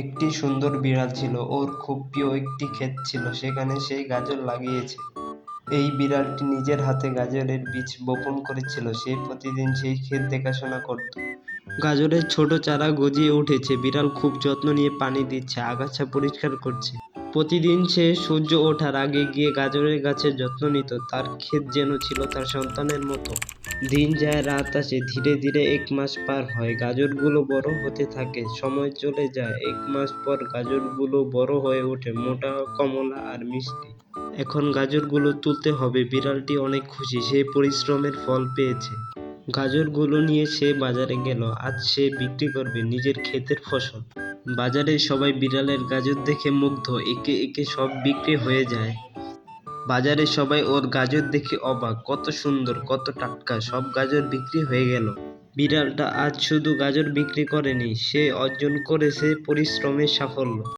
একটি সুন্দর বিড়াল ছিল, ওর খুব প্রিয় একটি ক্ষেত ছিল, সেখানে সে গাজর লাগিয়েছে। এই বিড়ালটি নিজের হাতে গাজরের বীজ বপন করেছিল, সে প্রতিদিন সেই ক্ষেত দেখাশোনা করত। গাজরের ছোট চারা গজিয়ে উঠেছে, বিড়াল খুব যত্ন নিয়ে পানি দিচ্ছে, আগাছা পরিষ্কার করছে। প্রতিদিন সে সূর্য ওঠার আগে গিয়ে গাজরের গাছের যত্ন নিত, তার ক্ষেত যেন ছিল তার সন্তানের মতো। দিন যায়, রাত আসে, ধীরে ধীরে 1 মাস পার হয়, গাজরগুলো বড় হতে থাকে, সময় চলে যায়। 1 মাস পর গাজরগুলো বড় হয়ে ওঠে, মোটা, কমলা আর মিষ্টি। এখন গাজরগুলো তুলতে হবে, বিড়ালটি অনেক খুশি, সে পরিশ্রমের ফল পেয়েছে। গাজরগুলো নিয়ে সে বাজারে গেল, আজ সে বিক্রি করবে নিজের ক্ষেতের ফসল। বাজারে সবাই বিড়ালের গাজর দেখে মুগ্ধ, একে একে সব বিক্রি হয়ে যায়। বাজারে সবাই ওর গাজর দেখে অবাক, কত সুন্দর, কত টাটকা, সব গাজর বিক্রি হয়ে গেল। বিড়ালটা আজ শুধু গাজর বিক্রি করেনি, সে অর্জন করেছে পরিশ্রমের সাফল্য।